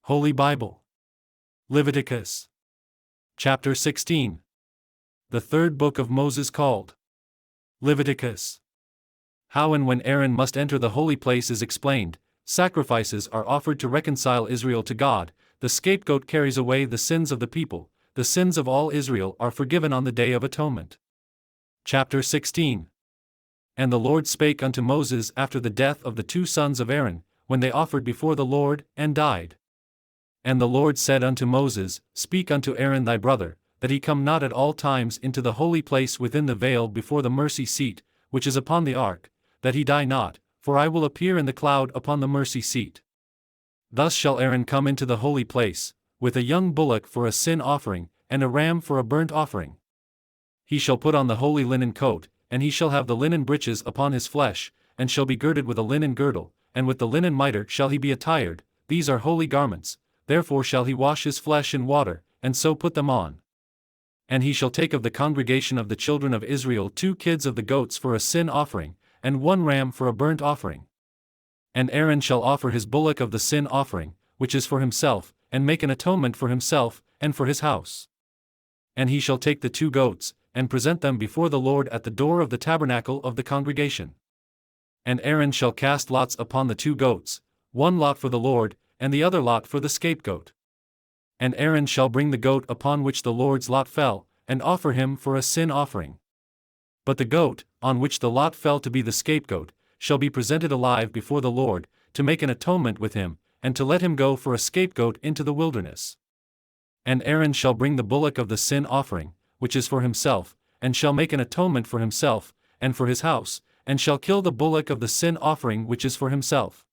Holy Bible. Leviticus. Chapter 16. The third book of Moses called Leviticus. How and when Aaron must enter the holy place is explained. Sacrifices are offered to reconcile Israel to God. The scapegoat carries away the sins of the people. The sins of all Israel are forgiven on the Day of Atonement. Chapter 16. And the Lord spake unto Moses after the death of the two sons of Aaron, when they offered before the Lord, and died. And the Lord said unto Moses, Speak unto Aaron thy brother, that he come not at all times into the holy place within the veil before the mercy seat, which is upon the ark, that he die not, for I will appear in the cloud upon the mercy seat. Thus shall Aaron come into the holy place, with a young bullock for a sin offering, and a ram for a burnt offering. He shall put on the holy linen coat, and he shall have the linen breeches upon his flesh, and shall be girded with a linen girdle, and with the linen mitre shall he be attired. These are holy garments, therefore shall he wash his flesh in water, and so put them on. And he shall take of the congregation of the children of Israel 2 kids of the goats for a sin offering, and 1 ram for a burnt offering. And Aaron shall offer his bullock of the sin offering, which is for himself, and make an atonement for himself, and for his house. And he shall take the 2 goats, and present them before the Lord at the door of the tabernacle of the congregation. And Aaron shall cast lots upon the 2 goats, 1 lot for the Lord, and the other lot for the scapegoat. And Aaron shall bring the goat upon which the Lord's lot fell, and offer him for a sin offering. But the goat, on which the lot fell to be the scapegoat, shall be presented alive before the Lord, to make an atonement with him, and to let him go for a scapegoat into the wilderness. And Aaron shall bring the bullock of the sin offering, which is for himself, and shall make an atonement for himself, and for his house, and shall kill the bullock of the sin offering which is for himself.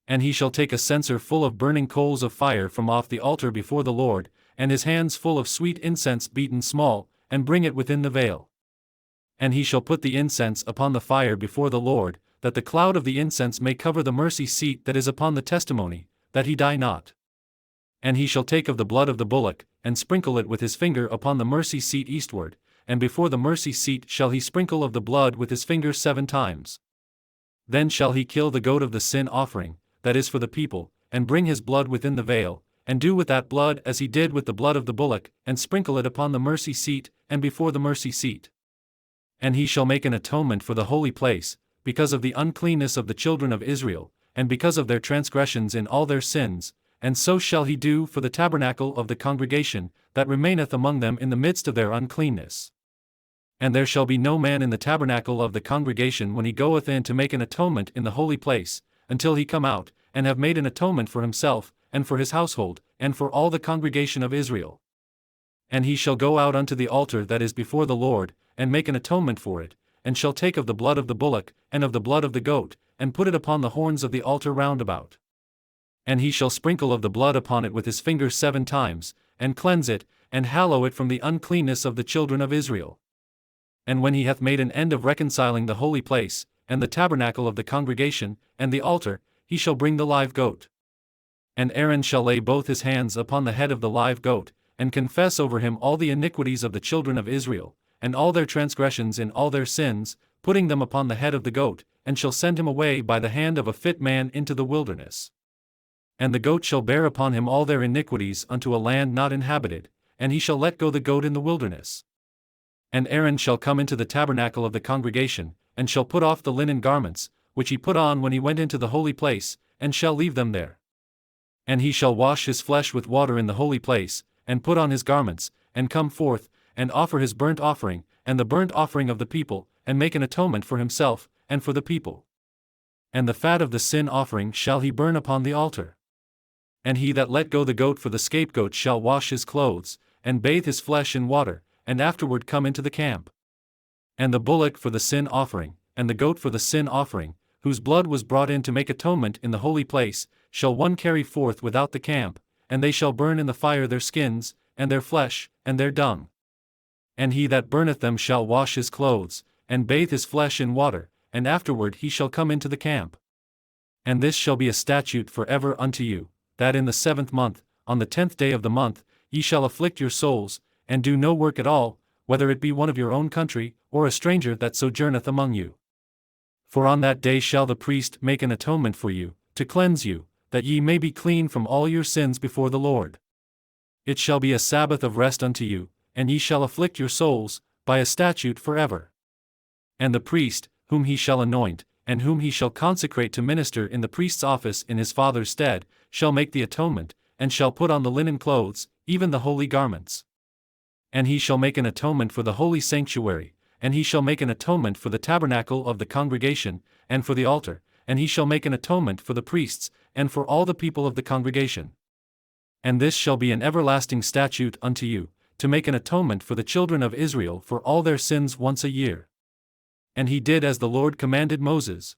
And he shall take a censer full of burning coals of fire from off the altar before the Lord, and his hands full of sweet incense beaten small, and bring it within the veil. And he shall put the incense upon the fire before the Lord, that the cloud of the incense may cover the mercy seat that is upon the testimony, that he die not. And he shall take of the blood of the bullock, and sprinkle it with his finger upon the mercy seat eastward, and before the mercy seat shall he sprinkle of the blood with his finger 7 times. Then shall he kill the goat of the sin offering, that is for the people, and bring his blood within the veil, and do with that blood as he did with the blood of the bullock, and sprinkle it upon the mercy seat, and before the mercy seat. And he shall make an atonement for the holy place, because of the uncleanness of the children of Israel, and because of their transgressions in all their sins, and so shall he do for the tabernacle of the congregation, that remaineth among them in the midst of their uncleanness. And there shall be no man in the tabernacle of the congregation when he goeth in to make an atonement in the holy place, until he come out, and have made an atonement for himself, and for his household, and for all the congregation of Israel. And he shall go out unto the altar that is before the Lord, and make an atonement for it, and shall take of the blood of the bullock, and of the blood of the goat, and put it upon the horns of the altar round about. And he shall sprinkle of the blood upon it with his finger 7 times, and cleanse it, and hallow it from the uncleanness of the children of Israel. And when he hath made an end of reconciling the holy place, and the tabernacle of the congregation, and the altar, he shall bring the live goat. And Aaron shall lay both his hands upon the head of the live goat, and confess over him all the iniquities of the children of Israel, and all their transgressions in all their sins, putting them upon the head of the goat, and shall send him away by the hand of a fit man into the wilderness. And the goat shall bear upon him all their iniquities unto a land not inhabited, and he shall let go the goat in the wilderness. And Aaron shall come into the tabernacle of the congregation, and shall put off the linen garments, which he put on when he went into the holy place, and shall leave them there. And he shall wash his flesh with water in the holy place, and put on his garments, and come forth, and offer his burnt offering, and the burnt offering of the people, and make an atonement for himself, and for the people. And the fat of the sin offering shall he burn upon the altar. And he that let go the goat for the scapegoat shall wash his clothes, and bathe his flesh in water, and afterward come into the camp. And the bullock for the sin offering, and the goat for the sin offering, whose blood was brought in to make atonement in the holy place, shall one carry forth without the camp, and they shall burn in the fire their skins, and their flesh, and their dung. And he that burneth them shall wash his clothes, and bathe his flesh in water, and afterward he shall come into the camp. And this shall be a statute for ever unto you, that in the 7th month, on the 10th day of the month, ye shall afflict your souls, and do no work at all, whether it be one of your own country, or a stranger that sojourneth among you. For on that day shall the priest make an atonement for you, to cleanse you, that ye may be clean from all your sins before the Lord. It shall be a Sabbath of rest unto you, and ye shall afflict your souls, by a statute forever. And the priest, whom he shall anoint, and whom he shall consecrate to minister in the priest's office in his father's stead, shall make the atonement, and shall put on the linen clothes, even the holy garments. And he shall make an atonement for the holy sanctuary, and he shall make an atonement for the tabernacle of the congregation, and for the altar, and he shall make an atonement for the priests, and for all the people of the congregation. And this shall be an everlasting statute unto you, to make an atonement for the children of Israel for all their sins once a year. And he did as the Lord commanded Moses.